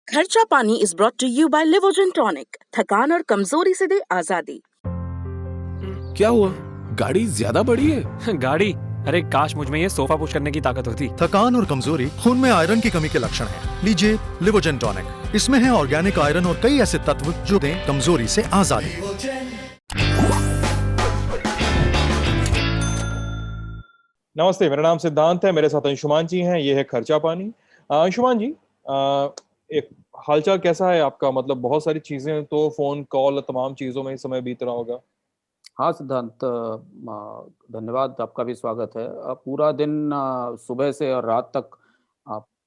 खर्चा पानी is brought to you by Livogen tonic. थकान और कमजोरी से दे आजादी। क्या हुआ? गाड़ी ज्यादा बड़ी है? गाड़ी? अरे काश मुझ में ये सोफा पुश करने की ताकत होती। थकान और कमजोरी खून में आयरन की कमी के लक्षण हैं। लीजिए लिवोजन टॉनिक। इसमें है ऑर्गेनिक आयरन और कई ऐसे तत्व जो दें कमजोरी से आजादी। नमस्ते, मेरा नाम सिद्धांत है। मेरे साथ अंशुमान जी हैं। ये है खर्चा पानी। अंशुमान जी, एक हालचाल कैसा है आपका? मतलब बहुत सारी चीजें, तो फोन कॉल तमाम चीजों में समय बीत रहा होगा। हाँ सिद्धांत, धन्यवाद, आपका भी स्वागत है। पूरा दिन सुबह से और रात तक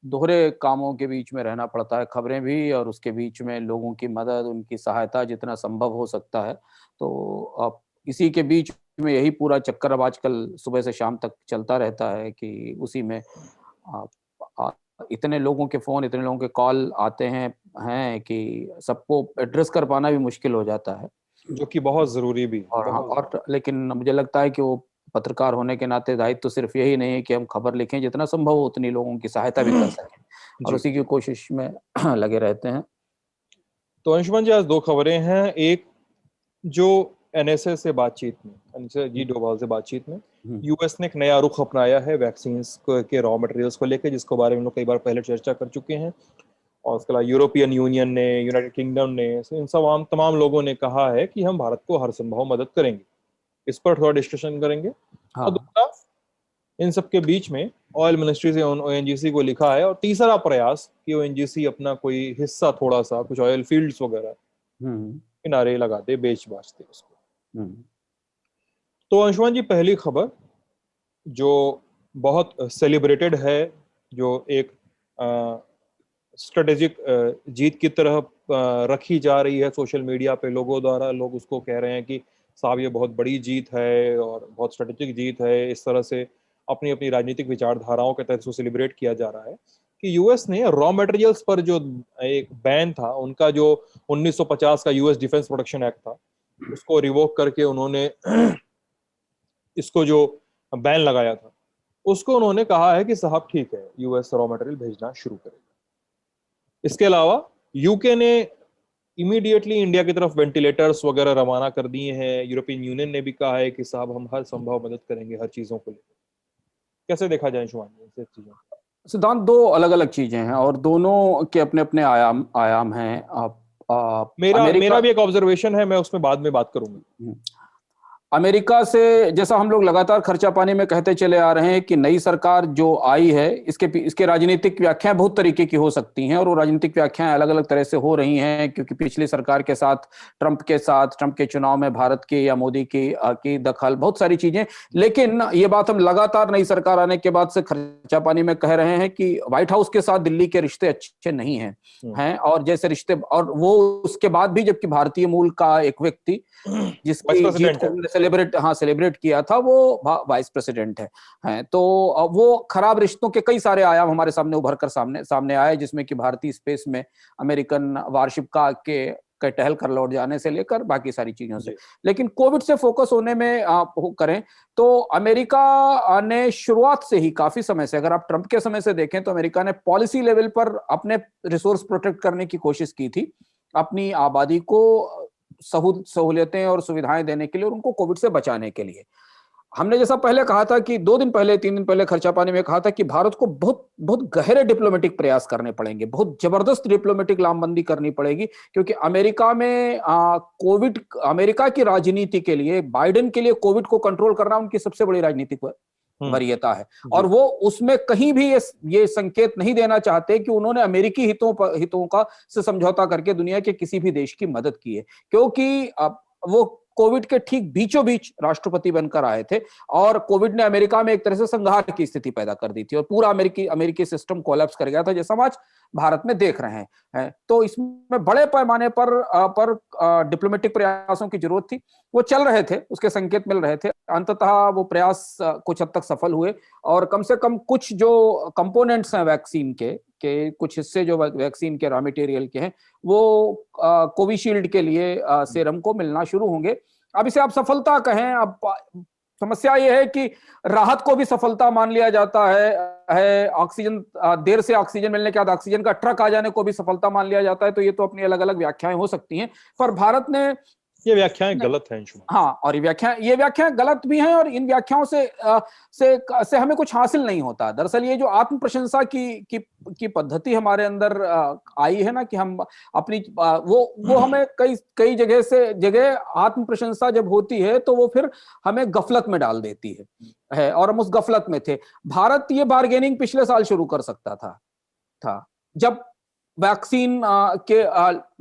दोहरे कामों के बीच में रहना पड़ता है, खबरें भी और उसके बीच में लोगों की मदद, उनकी सहायता जितना संभव हो सकता है। तो इसी के बीच में यही पूरा चक्कर अब आजकल सुबह से शाम तक चलता रहता है कि उसी में इतने लोगों के फ़ोन, इतने लोगों के कॉल आते हैं कि सबको एड्रेस कर पाना भी मुश्किल हो जाता है, जो कि बहुत जरूरी भी और लेकिन मुझे लगता है कि वो पत्रकार होने के नाते दायित्व तो सिर्फ यही नहीं है कि हम खबर लिखें, जितना संभव हो उतनी लोगों की सहायता भी कर सकें, और उसी की कोशिश में लगे रहते हैं। तो अंशुमान जी, आज दो खबरें हैं। एक जो एनएसए से बातचीत में, जी डोभाल से बातचीत में यूएस ने एक नया रुख अपनाया है वैक्सीन के रॉ मटेरियल्स को लेकर, जिसके बारे में हम लोग कई बार पहले चर्चा कर चुके हैं। और उसके अलावा यूरोपियन यूनियन ने, यूनाइटेड किंगडम ने, इन तमाम लोगों ने कहा है कि हम भारत को हर संभव मदद करेंगे। इस पर थोड़ा डिस्कशन करेंगे। हाँ। और दूसरा, इन सब के बीच में ऑयल मिनिस्ट्री से ओएनजीसी को लिखा है, और तीसरा प्रयास कि ओएनजीसी अपना कोई हिस्सा, थोड़ा सा कुछ ऑयल फील्ड्स वगैरह किनारे लगा दे, बेच बाच दे उसको। तो अंशुमान जी, पहली खबर जो बहुत सेलिब्रेटेड है, जो एक स्ट्रेटेजिक जीत की तरह रखी जा रही है सोशल मीडिया पे लोगों द्वारा। लोग उसको कह रहे हैं कि साहब ये बहुत बड़ी जीत है और बहुत स्ट्रेटेजिक जीत है। इस तरह से अपनी अपनी राजनीतिक विचारधाराओं के तहत उसको सेलिब्रेट किया जा रहा है कि यूएस ने रॉ मटेरियल्स पर जो एक बैन था उनका, जो 1950 का यूएस डिफेंस प्रोडक्शन एक्ट था, उसको रिवोक करके उन्होंने इसको जो बैन लगाया था उसको उन्होंने कहा है कि साहब ठीक है, यूएस रॉ मटेरियल भेजना शुरू करेगा। इसके अलावा यूके ने इमीडिएटली इंडिया की तरफ वेंटिलेटर्स वगैरह रवाना कर दिए हैं। यूरोपियन यूनियन ने भी कहा है कि साहब हम हर संभव मदद करेंगे हर चीजों को लेकर। कैसे देखा जाए शुभान जी चीजों? सिद्धांत, दो अलग अलग चीजें हैं और दोनों के अपने अपने आयाम हैं। मेरा भी एक ऑब्जर्वेशन है, मैं उसमें बाद में बात करूंगा। अमेरिका से, जैसा हम लोग लगातार खर्चा पानी में कहते चले आ रहे हैं कि नई सरकार जो आई है, इसके राजनीतिक व्याख्याएं बहुत तरीके की हो सकती हैं, और वो राजनीतिक व्याख्याएं अलग अलग तरह से हो रही हैं, क्योंकि पिछली सरकार के साथ, ट्रंप के चुनाव में भारत की या मोदी की दखल, बहुत सारी चीजें। लेकिन ये बात हम लगातार नई सरकार आने के बाद से खर्चा पानी में कह रहे हैं कि व्हाइट हाउस के साथ दिल्ली के रिश्ते अच्छे नहीं हैं, और जैसे रिश्ते, और वो उसके बाद भी, जबकि भारतीय मूल का एक व्यक्ति जिसकी जीत को सेलिब्रेट किया था, वो वाइस प्रेसिडेंट है। तो वो खराब रिश्तों के कई सारे आयाम हमारे सामने उभर कर सामने आए, जिसमें कि भारतीय स्पेस में अमेरिकन वारशिप के टहल कर लौट जाने से लेकर बाकी सारी चीजों से। लेकिन कोविड से फोकस होने में करें तो अमेरिका ने शुरुआत से ही, काफी समय से, अगर आप ट्रंप के समय से देखें तो अमेरिका ने पॉलिसी लेवल पर अपने रिसोर्स प्रोटेक्ट करने की कोशिश की थी, अपनी आबादी को सहूलियतें और सुविधाएं देने के लिए और उनको कोविड से बचाने के लिए। हमने जैसा पहले कहा था कि 3 दिन पहले खर्चा पानी में कहा था कि भारत को बहुत बहुत गहरे डिप्लोमेटिक प्रयास करने पड़ेंगे, बहुत जबरदस्त डिप्लोमेटिक लामबंदी करनी पड़ेगी, क्योंकि अमेरिका में अमेरिका की राजनीति के लिए, बाइडेन के लिए कोविड को कंट्रोल करना उनकी सबसे बड़ी राजनीतिक वरीयता है, और वो उसमें कहीं भी ये संकेत नहीं देना चाहते कि उन्होंने अमेरिकी हितों का से समझौता करके दुनिया के किसी भी देश की मदद की है, क्योंकि वो कोविड के ठीक बीचों बीच राष्ट्रपति बनकर आए थे, और कोविड ने अमेरिका में एक तरह से संघार की स्थिति पैदा कर दी थी, और पूरा अमेरिकी सिस्टम कोलैप्स कर गया था, जैसा हम आज भारत में देख रहे हैं। तो इसमें बड़े पैमाने पर डिप्लोमेटिक प्रयासों की जरूरत थी, वो चल रहे थे, उसके संकेत मिल रहे थे। अंततः वो प्रयास कुछ हद तक सफल हुए, और कम से कम कुछ जो कंपोनेंट्स हैं वैक्सीन के कुछ हिस्से जो वैक्सीन के रॉ मटेरियल के हैं, वो कोविशील्ड के लिए सीरम को मिलना शुरू होंगे। अब इसे आप सफलता कहें, अब समस्या ये है कि राहत को भी सफलता मान लिया जाता है ऑक्सीजन, देर से ऑक्सीजन मिलने के बाद ऑक्सीजन का ट्रक आ जाने को भी सफलता मान लिया जाता है। तो ये तो अपनी अलग अलग व्याख्याएं हो सकती हैं, पर भारत ने ये व्याख्याएं गलत हैं अंशुमान। हाँ, और ये व्याख्याएं गलत भी हैं, और इन व्याख्याओं से हमें कुछ हासिल नहीं होता। दरअसल ये जो आत्म प्रशंसा की पद्धति हमारे अंदर आई है ना, कि हम अपनी वो हमें कई जगह आत्म प्रशंसा जब होती है तो वो फिर हमें गफलत में डाल देती है, और हम उस गफलत में थे। भारत ये बार्गेनिंग पिछले साल शुरू कर सकता था जब वैक्सीन के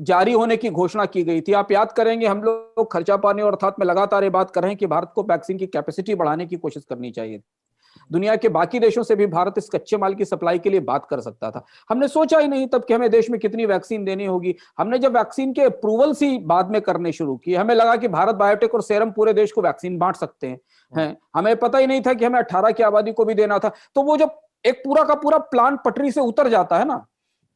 जारी होने की घोषणा की गई थी। आप याद करेंगे, हम लोग खर्चा पानी और अर्थात में लगातार ये बात कर रहे हैं कि भारत को वैक्सीन की कैपेसिटी बढ़ाने की कोशिश करनी चाहिए। दुनिया के बाकी देशों से भी भारत इस कच्चे माल की सप्लाई के लिए बात कर सकता था। हमने सोचा ही नहीं तब कि हमें देश में कितनी वैक्सीन देनी होगी। हमने जब वैक्सीन के अप्रूवल ही बाद में करने शुरू किए, हमें लगा कि भारत बायोटेक और सेरम पूरे देश को वैक्सीन बांट सकते हैं। हमें पता ही नहीं था कि हमें 18 की आबादी को भी देना था। तो वो जब एक पूरा का पूरा प्लान पटरी से उतर जाता है ना,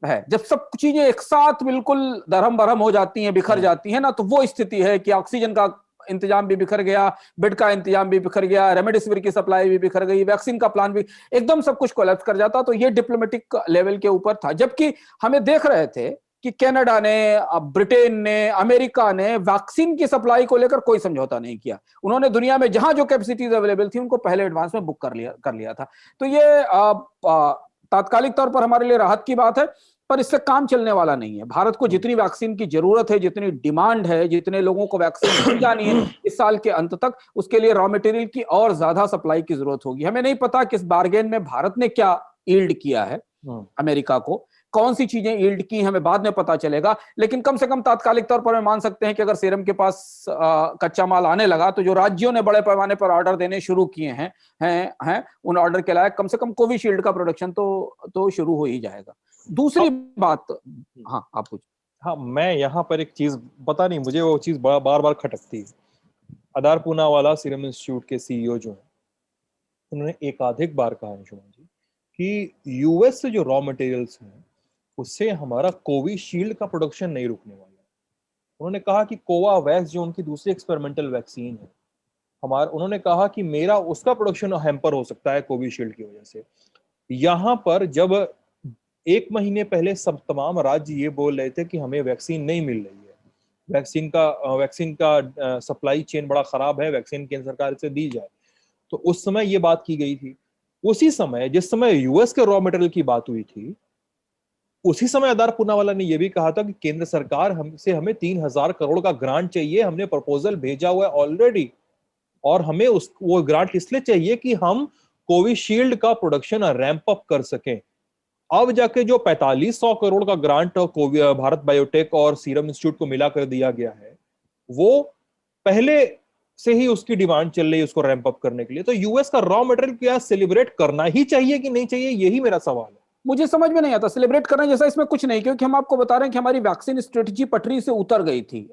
जब सब चीजें एक साथ बिल्कुल दरहम बरहम हो जाती हैं, बिखर जाती हैं ना, तो वो स्थिति है कि ऑक्सीजन का इंतजाम भी बिखर गया, बेड का इंतजाम भी बिखर गया, रेमडेसिविर की सप्लाई भी बिखर गई, वैक्सीन का प्लान भी, एकदम सब कुछ कोलैप्स कर जाता। तो ये डिप्लोमेटिक लेवल के ऊपर था। जबकि हमें देख रहे थे कि कनाडा ने, ब्रिटेन ने, अमेरिका ने वैक्सीन की सप्लाई को लेकर कोई समझौता नहीं किया। उन्होंने दुनिया में जहां जो कैपेसिटीज अवेलेबल थी उनको पहले एडवांस में बुक कर लिया था। तो ये तात्कालिक तौर पर हमारे लिए राहत की बात है, पर इससे काम चलने वाला नहीं है। भारत को जितनी वैक्सीन की जरूरत है, जितनी डिमांड है, जितने लोगों को वैक्सीन मिल जानी है इस साल के अंत तक, उसके लिए रॉ मटेरियल की और ज्यादा सप्लाई की जरूरत होगी। हमें नहीं पता कि इस बार्गेन में भारत ने क्या यील्ड किया है अमेरिका को, कौन सी चीजें यील्ड की, हमें बाद में पता चलेगा। लेकिन कम से कम तात्कालिक तौर पर हम मान सकते हैं कि अगर सीरम के पास कच्चा माल आने लगा, तो जो राज्यों ने बड़े पैमाने पर ऑर्डर देने शुरू किए हैं उन ऑर्डर के लायक कम से कम कोविशील्ड का प्रोडक्शन तो शुरू हो ही जाएगा। दूसरी बात, हाँ आप कुछ। हाँ, मैं यहाँ पर एक चीज, पता नहीं मुझे वो चीज बार बार खटकती है। अदार पूनावाला सीरम इंस्टीट्यूट के सीईओ जो है, उन्होंने एकाधिक बार कहा अंशुमान जी कि यूएस से जो रॉ मटेरियल्स हैं उससे हमारा कोविशील्ड का प्रोडक्शन नहीं रुकने वाला है। उन्होंने कहा कि कोवावैक्स जो उनकी दूसरी एक्सपेरिमेंटल वैक्सीन है, उन्होंने कहा कि मेरा उसका प्रोडक्शन हैम्पर हो सकता है कोविशील्ड की वजह से। यहाँ पर जब 1 महीने पहले सब तमाम राज्य ये बोल रहे थे कि हमें वैक्सीन नहीं मिल रही है, वैक्सीन का सप्लाई चेन बड़ा खराब है, वैक्सीन केंद्र सरकार से दी जाए, तो उस समय ये बात की गई थी। उसी समय जिस समय यूएस के रॉ मटेरियल की बात हुई थी, उसी समय अदार पूनावाला ने यह भी कहा था कि केंद्र सरकार हमें 3000 करोड़ का ग्रांट चाहिए, हमने प्रपोजल भेजा हुआ है ऑलरेडी, और हमें वो ग्रांट इसलिए चाहिए कि हम कोविशील्ड का प्रोडक्शन रैंप अप कर सकें। अब जाके जो 4500 करोड़ का ग्रांट भारत बायोटेक और सीरम इंस्टीट्यूट को मिला कर दिया गया है, वो पहले से ही उसकी डिमांड चल रही है उसको रैंप अप करने के लिए। तो यूएस का रॉ मटेरियल क्या सेलिब्रेट करना ही चाहिए कि नहीं चाहिए, यही मेरा सवाल है। मुझे समझ में नहीं आता। सेलिब्रेट करने जैसा इसमें कुछ नहीं, क्योंकि हम आपको बता रहे हैं कि हमारी वैक्सीन स्ट्रेटजी पटरी से उतर गई थी।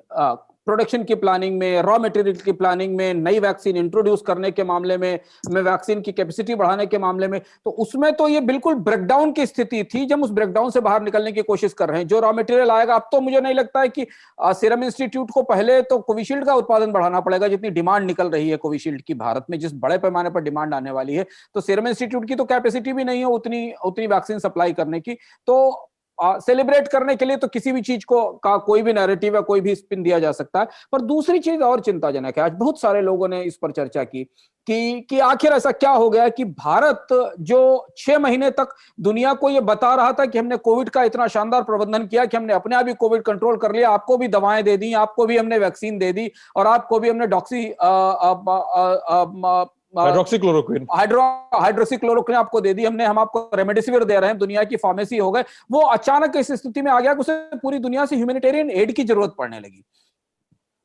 प्रोडक्शन की प्लानिंग में, रॉ मटेरियल की प्लानिंग में, नई वैक्सीन इंट्रोड्यूस करने के मामले में, वैक्सीन की कैपेसिटी बढ़ाने के मामले में, तो उसमें तो ये बिल्कुल ब्रेकडाउन की स्थिति थी। जब उस ब्रेकडाउन से बाहर निकलने की कोशिश कर रहे हैं, जो रॉ मटेरियल आएगा, अब तो मुझे नहीं लगता है कि सीरम इंस्टीट्यूट को पहले तो कोविशील्ड का उत्पादन बढ़ाना पड़ेगा। जितनी डिमांड निकल रही है कोविशील्ड की भारत में, जिस बड़े पैमाने पर डिमांड आने वाली है, तो सीरम इंस्टीट्यूट की तो कैपेसिटी भी नहीं है उतनी वैक्सीन सप्लाई करने की। तो सेलिब्रेट करने के लिए तो किसी भी चीज का कोई भी नैरेटिव या कोई भी स्पिन दिया जा सकता है। पर दूसरी चीज और चिंताजनक है, आज बहुत सारे लोगों ने इस पर चर्चा की कि आखिर ऐसा क्या हो गया कि भारत जो 6 महीने तक दुनिया को ये बता रहा था कि हमने कोविड का इतना शानदार प्रबंधन किया कि हमने अपने आप ही कोविड कंट्रोल कर लिया, आपको भी दवाएं दे दी, आपको भी हमने वैक्सीन दे दी, और आपको भी हमने हाइड्रोक्सीक्लोरोक्विन आपको दे दी, हम आपको रेमडेसिविर दे रहे हैं, दुनिया की फार्मेसी हो गए। वो अचानक इस स्थिति में आ गया कि उसे पूरी दुनिया से ह्यूमैनिटेरियन एड की जरूरत पड़ने लगी।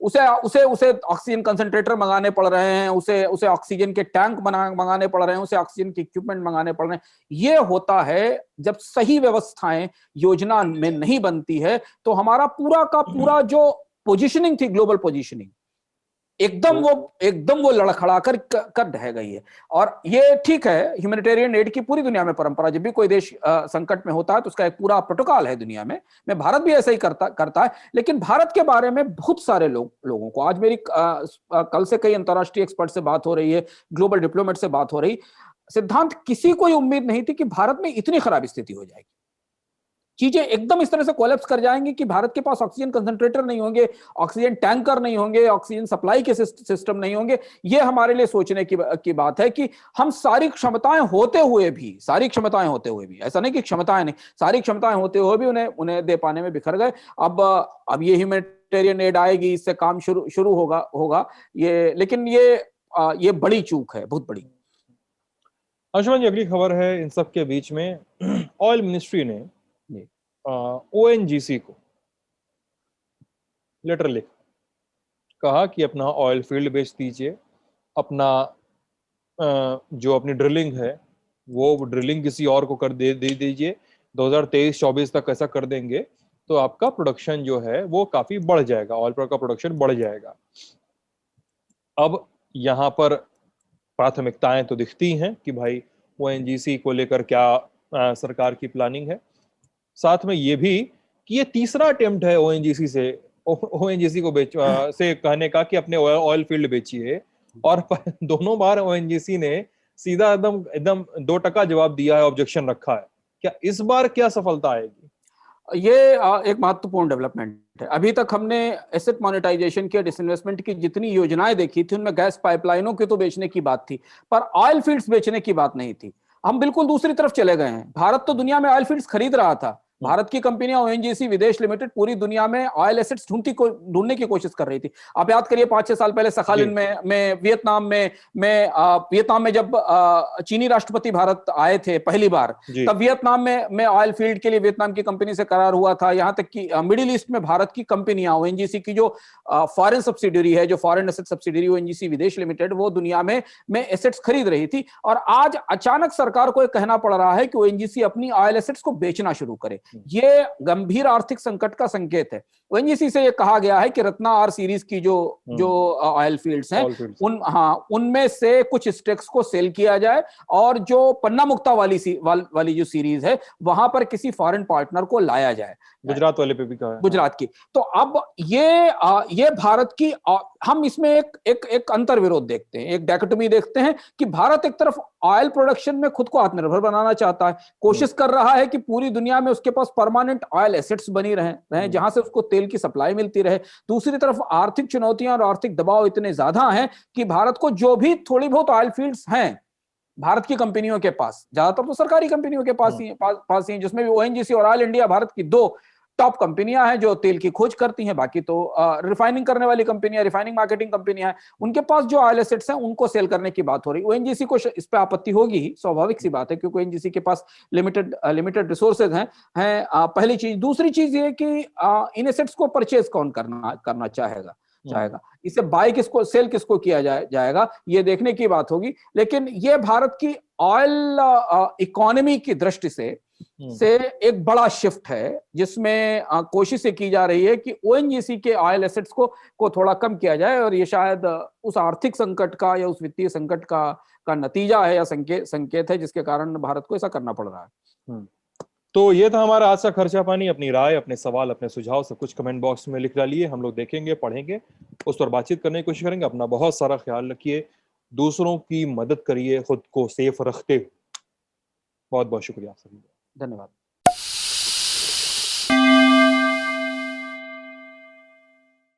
उसे ऑक्सीजन कंसंट्रेटर मंगाने पड़ रहे हैं, उसे ऑक्सीजन के टैंक मंगाने पड़ रहे हैं, उसे ऑक्सीजन के इक्विपमेंट मंगाने पड़ रहे हैं। ये होता है जब सही व्यवस्थाएं योजना में नहीं बनती है। तो हमारा पूरा का पूरा जो पोजीशनिंग थी, ग्लोबल पोजीशनिंग, एकदम वो लड़खड़ा कर ढह गई है। और ये ठीक है, ह्यूमैनिटेरियन एड की पूरी दुनिया में परंपरा, जब भी कोई देश संकट में होता है तो उसका एक पूरा प्रोटोकॉल है दुनिया में भारत भी ऐसा ही करता है। लेकिन भारत के बारे में बहुत सारे लोगों को, आज मेरी कल से कई अंतर्राष्ट्रीय एक्सपर्ट से बात हो रही है, ग्लोबल डिप्लोमेट से बात हो रही, सिद्धांत किसी को उम्मीद नहीं थी कि भारत में इतनी खराब स्थिति हो जाएगी, चीजें एकदम इस तरह से कोलैप्स कर जाएंगी कि भारत के पास ऑक्सीजन कंसंट्रेटर नहीं होंगे, ऑक्सीजन टैंकर नहीं होंगे, ऑक्सीजन सप्लाई के सिस्टम नहीं होंगे। ये हमारे लिए सोचने की बात है कि हम सारी क्षमताएं होते हुए भी, ऐसा नहीं कि क्षमताएं नहीं, सारी क्षमताएं होते हुए भी उन्हें दे पाने में बिखर गए। अब ये ह्यूमैनिटेरियन एड आएगी, इससे काम शुरू होगा ये, लेकिन ये बड़ी चूक है, बहुत बड़ी। अंशुमान जी, अगली खबर है इन सब के बीच में, ऑयल मिनिस्ट्री ने ओएनजीसी को लेटर लिखा, कहा कि अपना ऑयल फील्ड बेच दीजिए, अपना जो अपनी ड्रिलिंग है वो ड्रिलिंग किसी और को कर दे दीजिए। 2023-24 तक ऐसा कर देंगे तो आपका प्रोडक्शन जो है वो काफी बढ़ जाएगा, ऑयल का प्रोडक्शन बढ़ जाएगा। अब यहाँ पर प्राथमिकताएं तो दिखती हैं कि भाई ओएनजीसी को लेकर क्या सरकार की प्लानिंग है। साथ में ये भी कि ये तीसरा अटेम्प्ट है ओएनजीसी को से कहने का कि अपने ऑयल फील्ड बेचिए, और दोनों बार ओएनजीसी ने सीधा एकदम 2% जवाब दिया है, ऑब्जेक्शन रखा है। क्या इस बार क्या सफलता आएगी? ये एक महत्वपूर्ण डेवलपमेंट है। अभी तक हमने एसेट मोनेटाइजेशन की, डिसइन्वेस्टमेंट की जितनी योजनाएं देखी थी उनमें गैस पाइपलाइनों की तो बेचने की बात थी, पर ऑयल फील्ड्स बेचने की बात नहीं थी। हम बिल्कुल दूसरी तरफ चले गए हैं। भारत तो दुनिया में ऑयल फील्ड्स खरीद रहा था, भारत की कंपनियां ओएनजीसी विदेश लिमिटेड पूरी दुनिया में ऑयल एसेट्स ढूंढने की कोशिश कर रही थी। आप याद करिए 5-6 साल पहले सखालिन में वियतनाम में जब चीनी राष्ट्रपति भारत आए थे पहली बार, तब वियतनाम में ऑयल फील्ड के लिए वियतनाम की कंपनी से करार हुआ था। यहां तक कि मिडिल ईस्ट में भारत की कंपनियां, ओएनजीसी की जो फॉरेन सब्सिडरी है, जो फॉरेन एसेट सब्सिडरी ओएनजीसी विदेश लिमिटेड, वो दुनिया में एसेट्स खरीद रही थी। और आज अचानक सरकार को कहना पड़ रहा है कि ओएनजीसी अपनी ऑयल एसेट्स को बेचना शुरू करे। ये गंभीर आर्थिक संकट का संकेत है। ओएनजीसी से ये कहा गया है कि रत्ना आर सीरीज की जो ऑयल फील्ड्स हैं उनमें से कुछ स्टेक्स को सेल किया जाए, और जो पन्ना मुक्ता वाली जो सीरीज है वहां पर किसी फॉरेन पार्टनर को लाया जाए। गुजरात वाले पे भी कहा है, गुजरात की। तो अब ये भारत की, हम इसमें एक अंतर विरोध देखते हैं, एक डायकोटोमी देखते हैं कि भारत एक तरफ ऑयल प्रोडक्शन में खुद को आत्मनिर्भर बनाना चाहता है, कोशिश कर रहा है कि पूरी दुनिया में उसके पास परमानेंट ऑयल एसेट्स बनी रहे जहां से उसको तेल की सप्लाई मिलती रहे। दूसरी तरफ आर्थिक चुनौतियां और आर्थिक दबाव इतने ज्यादा हैं कि भारत को जो भी थोड़ी बहुत ऑयल फील्ड्स हैं भारत की कंपनियों के पास, ज्यादातर तो सरकारी कंपनियों के पास ही, जिसमें भी ओएनजीसी और ऑयल इंडिया भारत की 2 टॉप कंपनियां हैं जो तेल की खोज करती हैं। बाकी तो रिफाइनिंग करने वाली कंपनियां, रिफाइनिंग मार्केटिंग कंपनियां हैं, उनके पास जो ऑयल एसेट्स हैं उनको सेल करने की बात हो रही। ओएनजीसी को इस पे आपत्ति होगी ही, स्वाभाविक सी बात है, क्योंकि ओएनजीसी के पास लिमिटेड रिसोर्सेज हैं। पहली चीज। दूसरी चीज ये कि इन एसेट्स को परचेज कौन करना चाहेगा, इसे बाय किसको, सेल किसको किया जाएगा, ये देखने की बात होगी। लेकिन ये भारत की ऑयल इकोनॉमी की दृष्टि से एक बड़ा शिफ्ट है, जिसमें कोशिश की जा रही है कि ओएनजीसी के ऑयल एसेट्स को थोड़ा कम किया जाए, और ये शायद उस आर्थिक संकट का या उस वित्तीय संकट का नतीजा है या संकेत है, जिसके कारण भारत को ऐसा करना पड़ रहा है। तो ये था हमारा आज का खर्चा पानी। अपनी राय, अपने सवाल, अपने सुझाव सब कुछ कमेंट बॉक्स में लिख डालिए, हम लोग देखेंगे, पढ़ेंगे, उस पर बातचीत करने की कोशिश करेंगे। अपना बहुत सारा ख्याल रखिए, दूसरों की मदद करिए, खुद को सेफ रखते हुए। बहुत बहुत शुक्रिया आप सभी का। धन्यवाद।